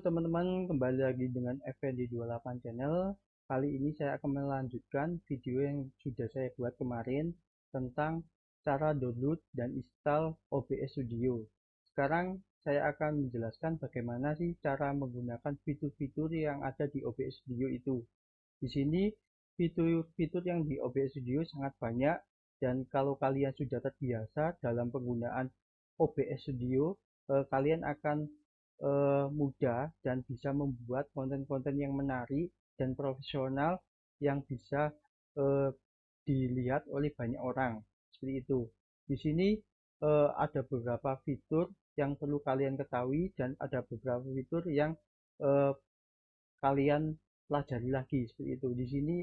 teman-teman, kembali lagi dengan FND28 Channel. Kali ini saya akan melanjutkan video yang sudah saya buat kemarin tentang cara download dan install OBS Studio. Sekarang saya akan menjelaskan bagaimana sih cara menggunakan fitur-fitur yang ada di OBS Studio itu. Di sini fitur-fitur yang di OBS Studio sangat banyak, dan kalau kalian sudah terbiasa dalam penggunaan OBS Studio, kalian akan mudah dan bisa membuat konten-konten yang menarik dan profesional yang bisa dilihat oleh banyak orang, seperti itu. Di sini ada beberapa fitur yang perlu kalian ketahui dan ada beberapa fitur yang eh, kalian pelajari lagi, seperti itu. Di sini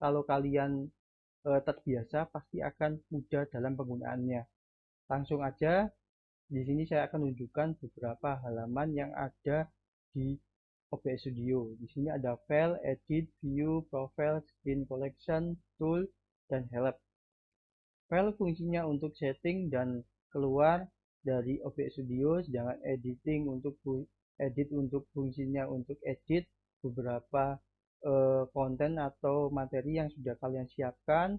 kalau kalian terbiasa pasti akan mudah dalam penggunaannya. Langsung aja, di sini saya akan menunjukkan beberapa halaman yang ada di OBS Studio. Di sini ada File, Edit, View, Profile, Screen Collection, Tool, dan Help. File fungsinya untuk setting dan keluar dari OBS Studio, sedangkan edit untuk fungsinya untuk edit beberapa konten atau materi yang sudah kalian siapkan.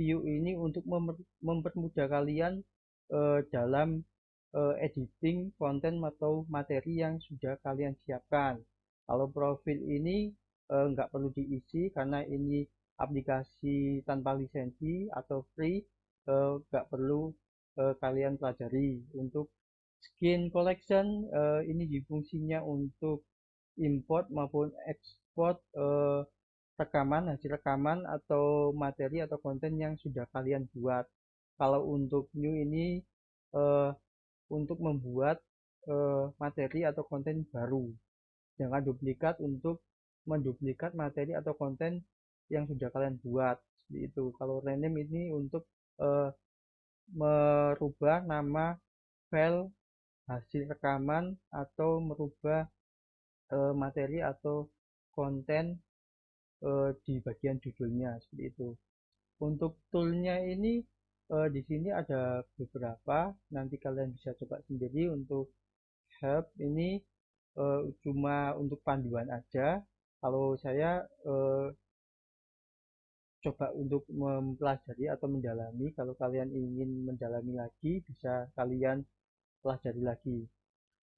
View ini untuk mempermudah kalian dalam editing konten atau materi yang sudah kalian siapkan. Kalau profil ini nggak perlu diisi karena ini aplikasi tanpa lisensi atau free, nggak perlu kalian pelajari. Untuk skin collection, ini fungsinya untuk import maupun ekspor hasil rekaman atau materi atau konten yang sudah kalian buat. Kalau untuk new ini eh, untuk membuat materi atau konten baru. Jangan duplikat untuk menduplikat materi atau konten yang sudah kalian buat, seperti itu. Kalau rename ini untuk eh, merubah nama file hasil rekaman atau merubah materi atau konten di bagian judulnya, seperti itu. Untuk toolnya ini di sini ada beberapa, nanti kalian bisa coba sendiri. Untuk help ini cuma untuk panduan aja. Kalau saya coba untuk mempelajari atau mendalami. Kalau kalian ingin mendalami lagi, bisa kalian pelajari lagi.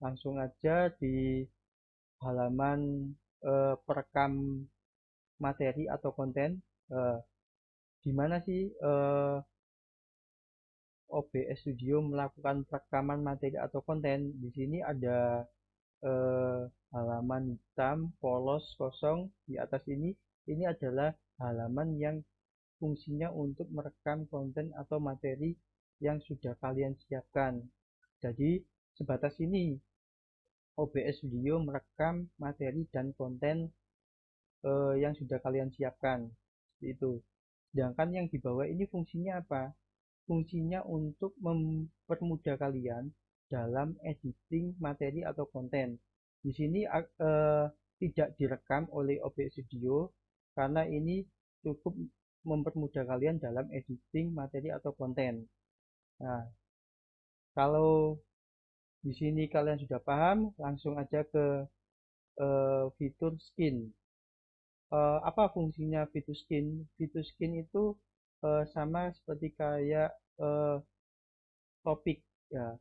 Langsung aja di halaman perekam materi atau konten. Di mana sih OBS Studio melakukan perekaman materi atau konten? Di sini ada halaman hitam polos kosong di atas ini adalah halaman yang fungsinya untuk merekam konten atau materi yang sudah kalian siapkan. Jadi sebatas ini OBS Studio merekam materi dan konten yang sudah kalian siapkan, seperti itu. Sedangkan yang di bawah ini fungsinya apa? Fungsinya untuk mempermudah kalian dalam editing materi atau konten. Di sini tidak direkam oleh OBS Studio karena ini cukup mempermudah kalian dalam editing materi atau konten. Nah, kalau di sini kalian sudah paham, langsung aja ke fitur skin. Apa fungsinya fitur skin? Fitur skin itu sama seperti kayak topik, ya.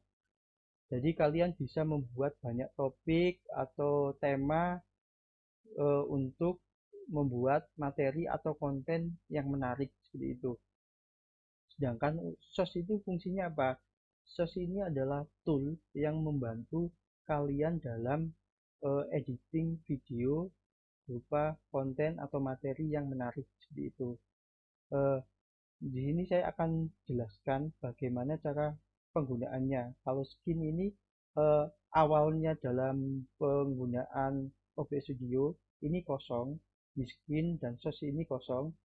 Jadi kalian bisa membuat banyak topik atau tema untuk membuat materi atau konten yang menarik, seperti itu. Sedangkan source itu fungsinya apa? Source ini adalah tool yang membantu kalian dalam editing video berupa konten atau materi yang menarik, seperti itu. Eh, di sini saya akan jelaskan bagaimana cara penggunaannya. Kalau skin ini eh, awalnya dalam penggunaan OBS Studio ini kosong, di skin dan source ini kosong.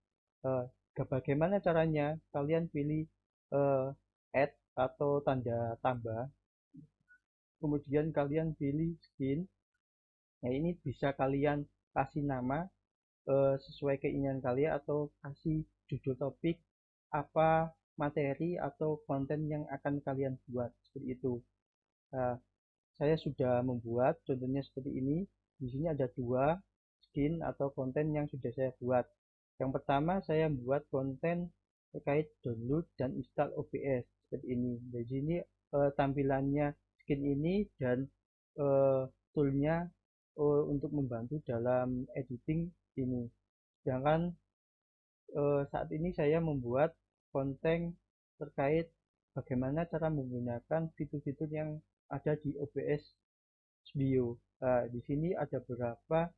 Eh, Bagaimana caranya? Kalian pilih eh, add atau tanda tambah, kemudian kalian pilih skin. Nah, ini bisa kalian kasih nama sesuai keinginan kalian atau kasih judul topik apa materi atau konten yang akan kalian buat, seperti itu. Nah, saya sudah membuat, contohnya seperti ini. Di sini ada dua skin atau konten yang sudah saya buat. Yang pertama saya membuat konten terkait download dan install OBS seperti ini. Di sini tampilannya skin ini dan toolnya untuk membantu dalam editing ini. Sedangkan saat ini saya membuat konten terkait bagaimana cara menggunakan fitur-fitur yang ada di OBS Studio. Di sini ada beberapa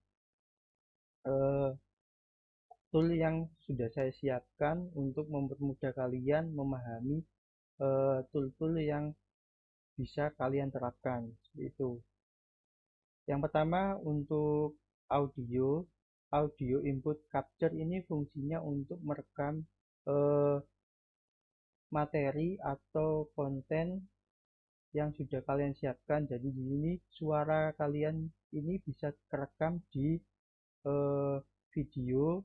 tool yang sudah saya siapkan untuk mempermudah kalian memahami tool-tool yang bisa kalian terapkan seperti itu. Yang pertama untuk audio input capture ini fungsinya untuk merekam materi atau konten yang sudah kalian siapkan. Jadi di sini suara kalian ini bisa terekam di video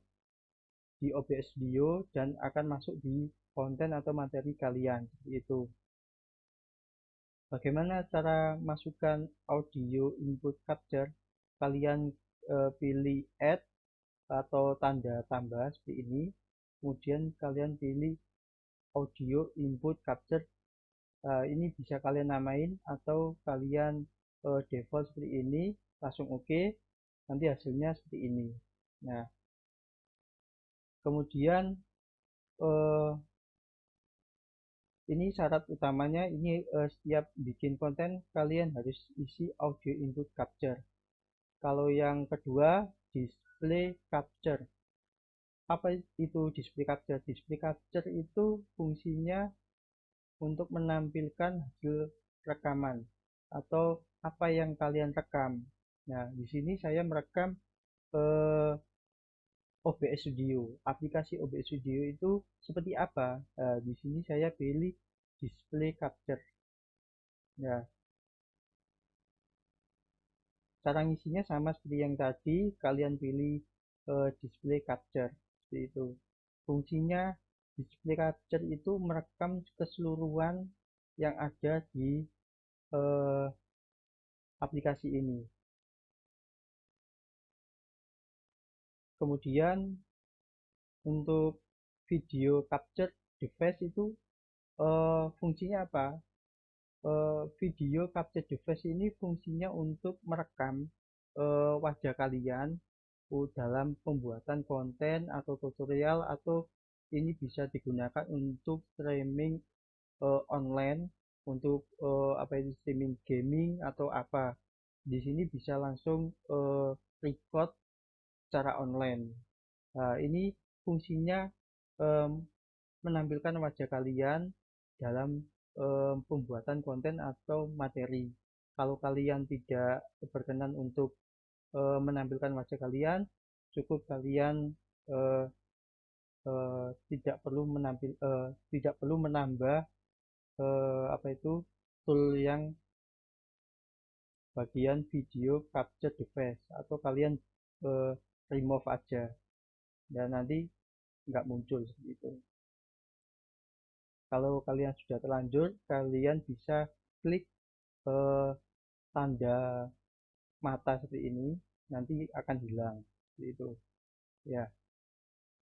di OBS Studio dan akan masuk di konten atau materi kalian seperti itu. Bagaimana cara masukkan audio input capture? Kalian pilih add atau tanda tambah seperti ini, kemudian kalian pilih audio input capture. Ini bisa kalian namain atau kalian default seperti ini, langsung oke, nanti hasilnya seperti ini. Nah, kemudian ini syarat utamanya, ini setiap bikin konten kalian harus isi audio input capture. Kalau yang kedua, display capture. Apa itu display capture? Display capture itu fungsinya untuk menampilkan hasil rekaman atau apa yang kalian rekam. Nah, di sini saya merekam OBS Studio. Aplikasi OBS Studio itu seperti apa? Di sini saya pilih display capture. Ya, cara ngisinya sama seperti yang tadi, kalian pilih display capture seperti itu. Fungsinya display capture itu merekam keseluruhan yang ada di aplikasi ini. Kemudian untuk video capture device itu fungsinya apa? Video capture device ini fungsinya untuk merekam wajah kalian dalam pembuatan konten atau tutorial, atau ini bisa digunakan untuk streaming online, untuk apa itu streaming gaming atau apa. Di sini bisa langsung record secara online. Nah, ini fungsinya menampilkan wajah kalian dalam pembuatan konten atau materi. Kalau kalian tidak berkenan untuk menampilkan wajah kalian, cukup kalian tidak perlu menambah apa itu tool yang bagian video capture device, atau kalian remove aja dan nanti nggak muncul seperti itu. Kalau kalian sudah terlanjur, kalian bisa klik tanda mata seperti ini, nanti akan hilang seperti itu ya.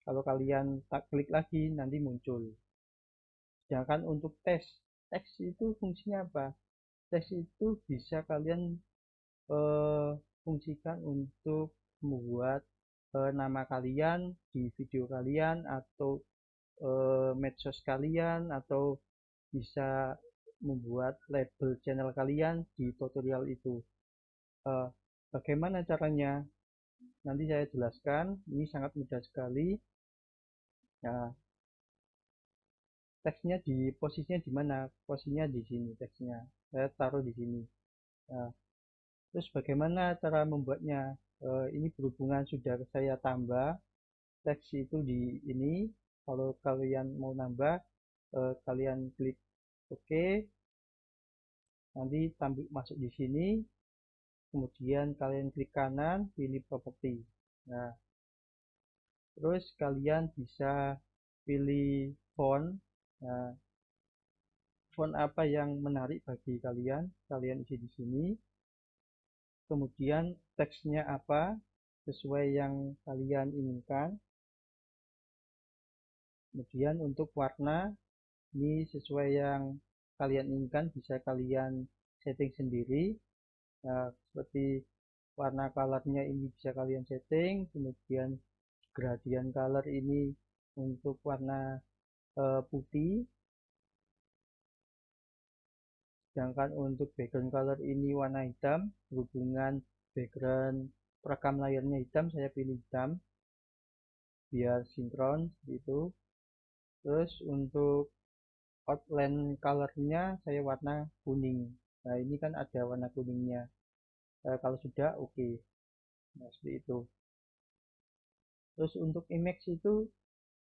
Kalau kalian tak klik lagi, nanti muncul. Sedangkan untuk teks itu fungsinya apa? Teks itu bisa kalian fungsikan untuk membuat nama kalian di video kalian, atau medsos kalian, atau bisa membuat label channel kalian di tutorial itu. Bagaimana caranya? Nanti saya jelaskan. Ini sangat mudah sekali. Nah, teksnya di posisinya di mana? Posisinya di sini teksnya. Saya taruh di sini. Nah, terus bagaimana cara membuatnya? Ini berhubungan sudah saya tambah teks itu di ini. Kalau kalian mau nambah, kalian klik OK. Nanti tampil masuk di sini. Kemudian kalian klik kanan, pilih properti. Nah, terus kalian bisa pilih font. Nah, font apa yang menarik bagi kalian isi di sini. Kemudian teksnya apa sesuai yang kalian inginkan. Kemudian untuk warna ini sesuai yang kalian inginkan, bisa kalian setting sendiri. Nah, seperti warna colornya ini bisa kalian setting. Kemudian gradient color ini untuk warna putih, sedangkan untuk background color ini warna hitam. Berhubungan background perekam layarnya hitam, saya pilih hitam biar sinkron itu. Terus untuk outline colornya saya warna kuning. Nah, ini kan ada warna kuningnya. Kalau sudah oke. Nah, seperti itu. Terus untuk image itu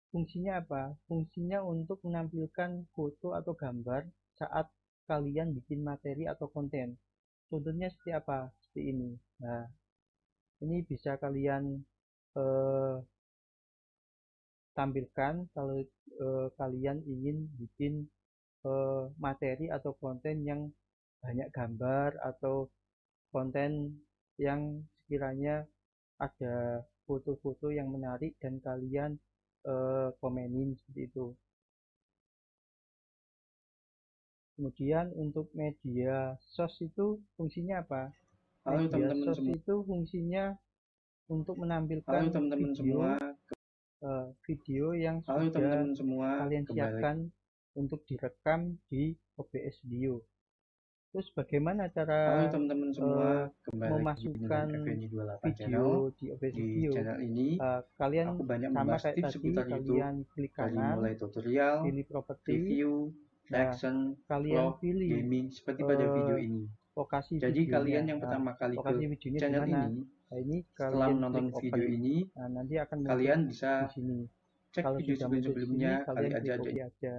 fungsinya apa? Fungsinya untuk menampilkan foto atau gambar saat kalian bikin materi atau konten. Contohnya seperti apa? Seperti ini. Nah, ini bisa kalian eh, tampilkan kalau kalian ingin bikin materi atau konten yang banyak gambar, atau konten yang sekiranya ada foto-foto yang menarik dan kalian komenin seperti itu. Kemudian untuk media source itu fungsinya apa? Halo Media teman-teman source semua. itu fungsinya untuk menampilkan Halo teman-teman semua. video yang Halo sudah teman-teman semua. kalian Kembali siapkan untuk direkam di OBS Studio. Terus bagaimana cara Halo teman-teman semua. Kembali lagi dengan memasukkan FNI 28 video channel. di OBS Di Studio? channel ini Kalian aku banyak sama membahas kayak tips tadi, seputar YouTube, kalian klik dari kanan, mulai tutorial, pilih properti. review, Nah, reaction, kalian vlog, pilih gaming seperti pada video ini. lokasi Jadi videonya. kalian yang Nah, pertama kali ke lokasi videonya di channel mana? ini, Nah, ini setelah kalian menonton klik video open. ini, Nah, nanti akan muncul kalian di bisa sini. cek Kalau video sudah muncul di sini, sebelum-sebelumnya, kali kalian aja klik ada. OK aja.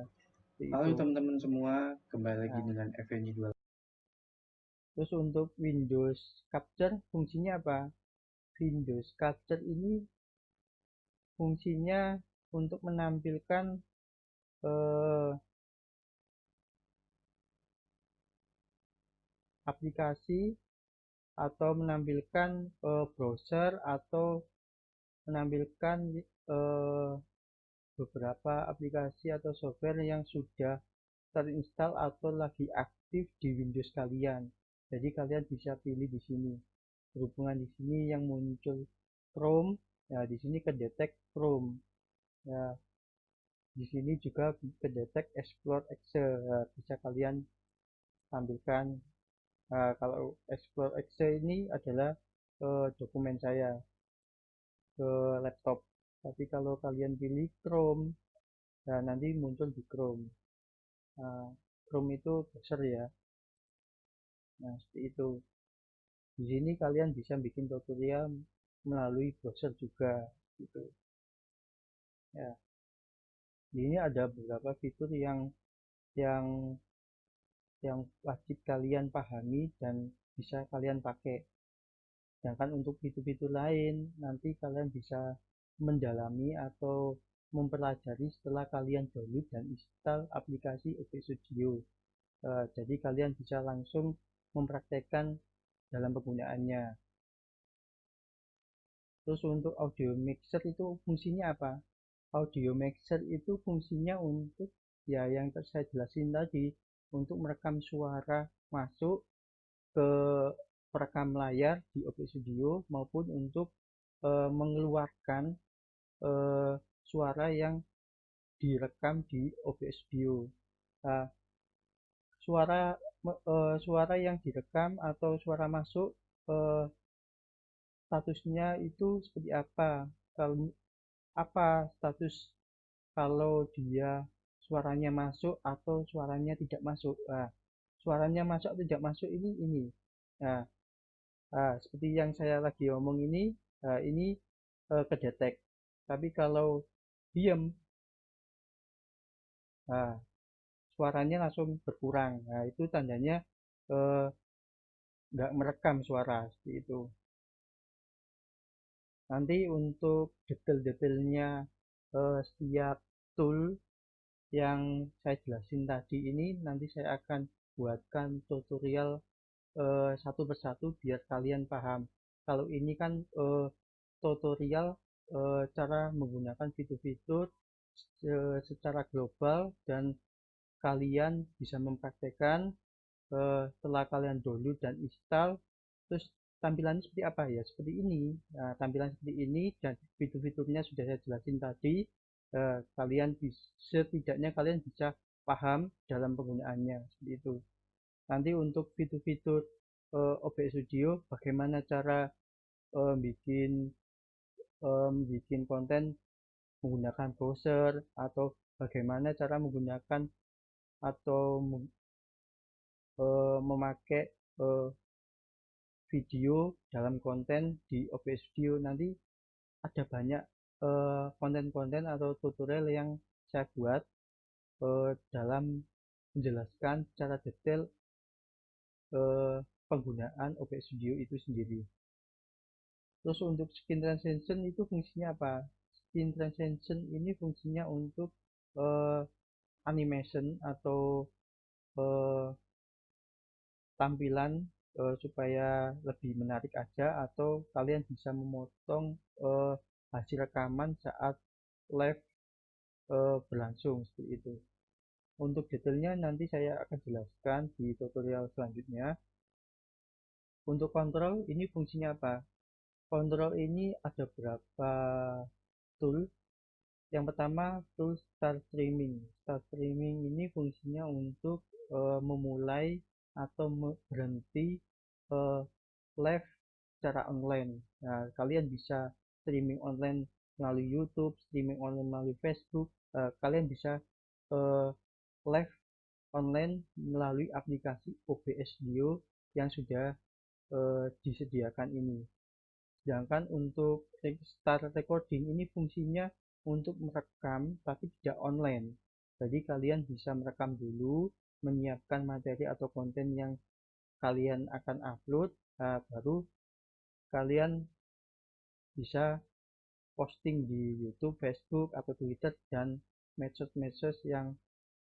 Seperti Halo itu. teman-teman semua, kembali lagi Nah, dengan FNI 28. terus untuk Windows Capture fungsinya apa? Windows Capture ini fungsinya untuk menampilkan eh, aplikasi, atau menampilkan browser, atau menampilkan beberapa aplikasi atau software yang sudah terinstall atau lagi aktif di Windows kalian. Jadi kalian bisa pilih di sini. Berhubungan di sini yang muncul Chrome, ya di sini kedetek Chrome. Ya, di sini juga kedetek Explore Excel. Ya, bisa kalian tampilkan. Nah, kalau Explore Excel ini adalah dokumen saya ke laptop. Tapi kalau kalian pilih Chrome, nah nanti muncul di Chrome. Nah, Chrome itu browser ya. Nah, seperti itu. Di sini kalian bisa bikin tutorial melalui browser juga gitu. Ya, di sini ada beberapa fitur yang yang wajib kalian pahami dan bisa kalian pakai. Sedangkan untuk fitur-fitur lain nanti kalian bisa mendalami atau mempelajari setelah kalian download dan install aplikasi OBS Studio. Jadi kalian bisa langsung mempraktekkan dalam penggunaannya. Terus untuk audio mixer itu fungsinya apa? Audio mixer itu fungsinya untuk, ya yang saya jelasin tadi, untuk merekam suara masuk ke perekam layar di OBS Studio, maupun untuk mengeluarkan eh, suara yang direkam di OBS Studio. Nah, suara yang direkam atau suara masuk, eh, statusnya itu seperti apa? Kalau apa status kalau dia suaranya masuk atau suaranya tidak masuk? Nah, suaranya masuk atau tidak masuk ini. Nah, seperti yang saya lagi ngomong ini, ini kedetek. Tapi kalau diam, nah, suaranya langsung berkurang. Nah, itu tandanya eh, nggak merekam suara seperti itu. Nanti untuk detail-detailnya setiap tool yang saya jelasin tadi ini nanti saya akan buatkan tutorial satu persatu biar kalian paham. Kalau ini kan tutorial cara menggunakan fitur-fitur secara global dan kalian bisa mempraktekkan setelah kalian download dan install, terus tampilannya seperti apa ya, seperti ini. Nah, tampilan seperti ini dan fitur-fiturnya sudah saya jelasin tadi. Kalian bisa, setidaknya kalian bisa paham dalam penggunaannya seperti itu. Nanti untuk fitur-fitur OBS Studio, bagaimana cara bikin bikin konten menggunakan browser, atau bagaimana cara menggunakan atau memakai video dalam konten di OBS Studio. Nanti ada banyak konten-konten atau tutorial yang saya buat dalam menjelaskan secara detail penggunaan OBS Studio itu sendiri. Terus untuk skin transition itu fungsinya apa? Skin transition ini fungsinya untuk animation atau eh, tampilan supaya lebih menarik aja, atau kalian bisa memotong hasil rekaman saat live berlangsung seperti itu. Untuk detailnya nanti saya akan jelaskan di tutorial selanjutnya. Untuk kontrol ini fungsinya apa? Kontrol ini ada berapa tool. Yang pertama tool start streaming. Start streaming ini fungsinya untuk memulai atau berhenti live secara online. Nah, kalian bisa streaming online melalui YouTube, streaming online melalui Facebook. Kalian bisa live online melalui aplikasi OBS Studio yang sudah disediakan ini. Sedangkan untuk start recording ini fungsinya untuk merekam tapi tidak online. Jadi kalian bisa merekam dulu, menyiapkan materi atau konten yang kalian akan upload, baru kalian bisa posting di YouTube, Facebook, atau Twitter, dan medsos-medsos yang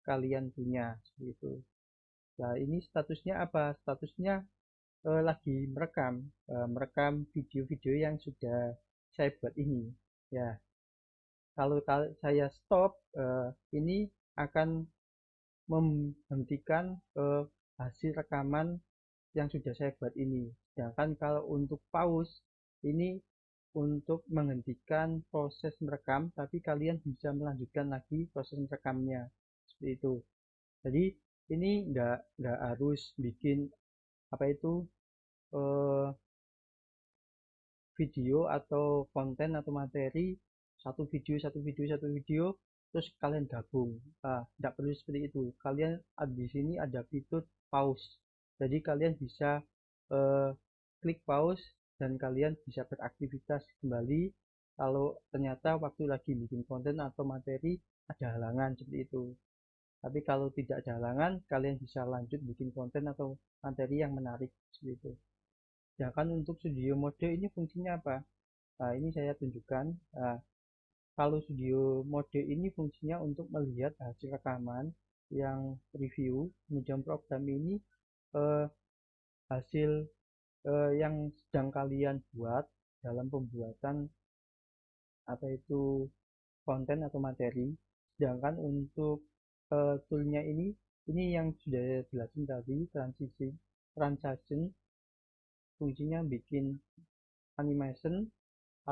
kalian punya seperti itu. Nah, ini statusnya apa? Statusnya lagi merekam video-video yang sudah saya buat ini. Ya, kalau saya stop, ini akan menghentikan hasil rekaman yang sudah saya buat ini. Sedangkan kalau untuk pause, ini untuk menghentikan proses merekam, tapi kalian bisa melanjutkan lagi proses merekamnya seperti itu. Jadi ini nggak harus bikin apa itu video atau konten atau materi, satu video terus kalian gabung. Tidak perlu seperti itu. Kalian di sini ada fitur pause, jadi kalian bisa eh, klik pause dan kalian bisa beraktivitas kembali kalau ternyata waktu lagi bikin konten atau materi ada halangan seperti itu. Tapi kalau tidak ada halangan, kalian bisa lanjut bikin konten atau materi yang menarik seperti itu. Sedangkan untuk studio mode ini fungsinya apa? Nah, ini saya tunjukkan. Nah, kalau studio mode ini fungsinya untuk melihat hasil rekaman yang review, kemudian program ini eh, hasil yang sedang kalian buat dalam pembuatan apa itu konten atau materi. Sedangkan untuk toolnya ini yang sudah saya jelasin tadi, transition fungsinya bikin animation,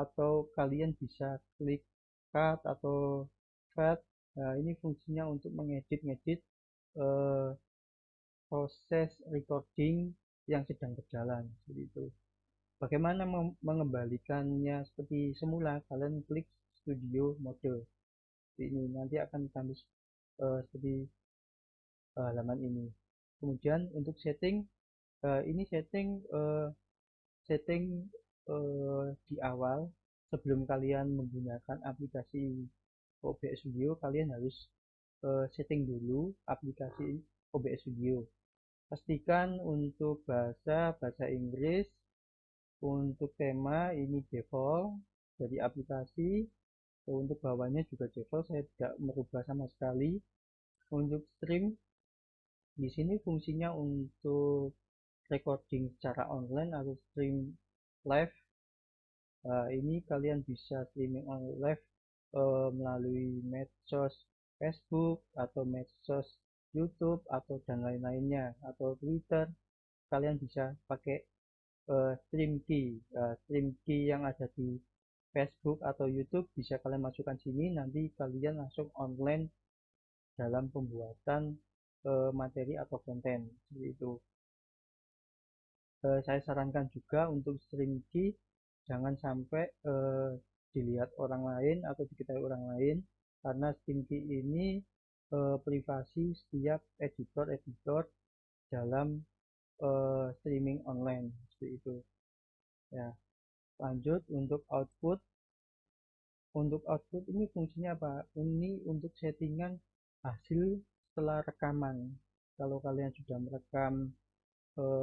atau kalian bisa klik cut atau fade. Nah, ini fungsinya untuk mengedit eh, proses recording yang sedang berjalan seperti itu. Bagaimana mengembalikannya seperti semula? Kalian klik studio mode ini, nanti akan tampil seperti halaman ini. Kemudian untuk setting, ini setting di awal sebelum kalian menggunakan aplikasi OBS Studio, kalian harus setting dulu aplikasi OBS Studio. Pastikan untuk bahasa Inggris. Untuk tema ini default dari aplikasi. Untuk bawahnya juga default, saya tidak merubah sama sekali. Untuk stream di sini fungsinya untuk recording secara online atau stream live. Ini kalian bisa streaming on live melalui medsos Facebook atau medsos YouTube atau dan lain-lainnya atau Twitter. Kalian bisa pakai stream key yang ada di Facebook atau YouTube bisa kalian masukkan sini, nanti kalian langsung online dalam pembuatan materi atau konten seperti itu. Saya sarankan juga untuk stream key jangan sampai dilihat orang lain atau diketahui orang lain, karena stream key ini privasi setiap editor dalam streaming online seperti itu ya. Lanjut untuk output. Untuk output ini fungsinya apa? Ini untuk settingan hasil setelah rekaman. Kalau kalian sudah merekam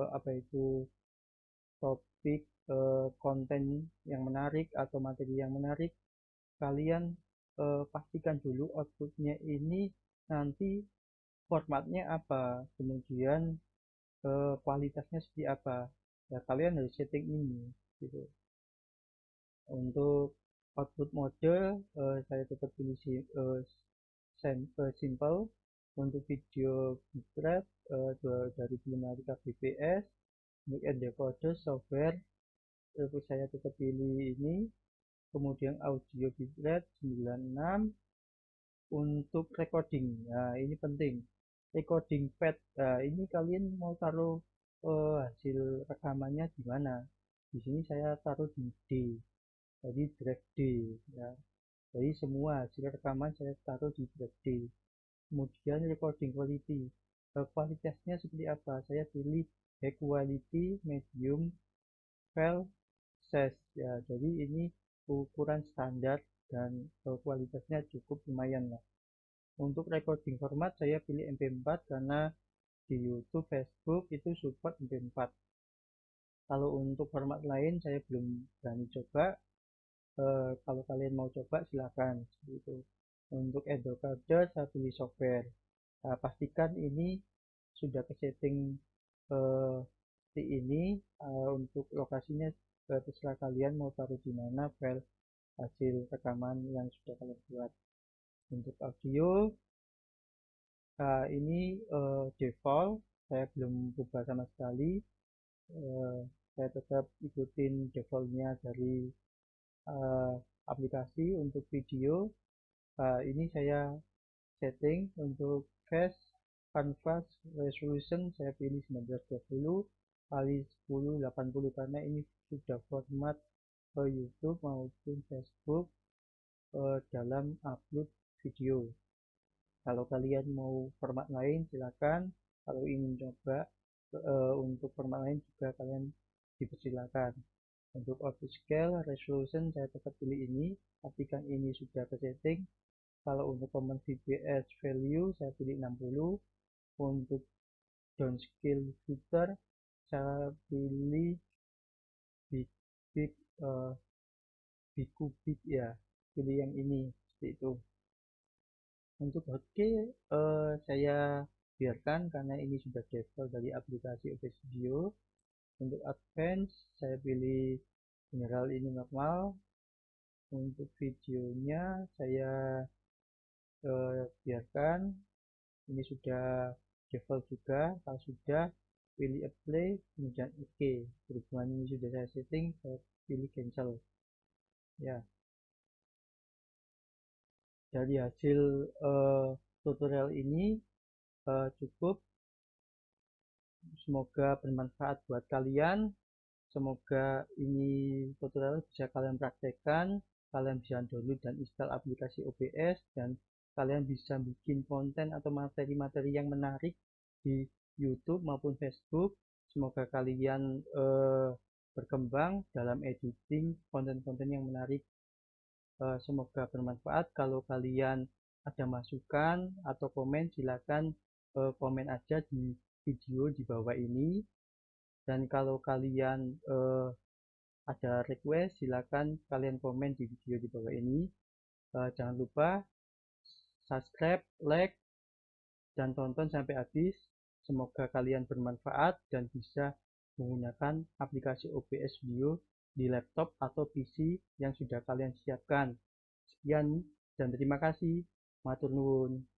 apa itu topik konten yang menarik atau materi yang menarik, kalian pastikan dulu outputnya ini nanti formatnya apa, kemudian kualitasnya seperti apa. Ya, kalian harus setting ini gitu. Untuk output mode saya tetap pilih simple. Untuk video bitrate dari 5 kbps. Untuk encoder software saya tetap pilih ini. Kemudian audio bitrate 96. Untuk recording, nah ini penting, recording pad. Nah, ini kalian mau taruh hasil rekamannya di mana? Di sini saya taruh di D, jadi drive D ya. Jadi semua hasil rekaman saya taruh di drive D. Kemudian recording quality, kualitasnya seperti apa? Saya pilih high quality, medium, file size ya. Jadi ini ukuran standar dan kualitasnya cukup lumayan lah. Untuk recording format saya pilih MP4 karena di YouTube, Facebook itu support MP4. Kalau untuk format lain saya belum berani coba. Kalau kalian mau coba silakan seperti itu. Untuk encoder saya pilih software. Pastikan ini sudah ke setting seperti ini. Untuk lokasinya terserah kalian mau taruh di mana file hasil rekaman yang sudah kalian buat. Untuk audio ini default, saya belum ubah sama sekali. Saya tetap ikutin defaultnya dari aplikasi. Untuk video ini saya setting untuk face canvas resolution saya pilih 1920 kali 1080 karena ini sudah format ke YouTube maupun Facebook dalam upload video. Kalau kalian mau format lain silakan, kalau ingin coba untuk format lain juga kalian dipersilakan. Untuk auto scale resolution saya tetap pilih ini, pastikan ini sudah ke setting. Kalau untuk common fps value saya pilih 60. Untuk downscale filter saya pilih big big kubik ya, pilih yang ini seperti itu. Untuk hotkey saya biarkan karena ini sudah default dari aplikasi OBS Studio. Untuk advance saya pilih general, ini normal. Untuk videonya saya biarkan, ini sudah default juga. Kalau sudah pilih apply kemudian OK. Berhubungan ini sudah saya setting, saya pilih cancel ya. Dari hasil tutorial ini cukup. Semoga bermanfaat buat kalian. Semoga ini tutorial bisa kalian praktekkan, kalian bisa download dan install aplikasi OBS, dan kalian bisa bikin konten atau materi-materi yang menarik di YouTube maupun Facebook. Semoga kalian berkembang dalam editing konten-konten yang menarik. Semoga bermanfaat. Kalau kalian ada masukan atau komen, silakan komen aja di video di bawah ini. Dan kalau kalian ada request, silakan kalian komen di video di bawah ini. Jangan lupa subscribe, like, dan tonton sampai habis. Semoga kalian bermanfaat dan bisa menggunakan aplikasi OBS Video di laptop atau PC yang sudah kalian siapkan. Sekian dan terima kasih. Matur nuwun.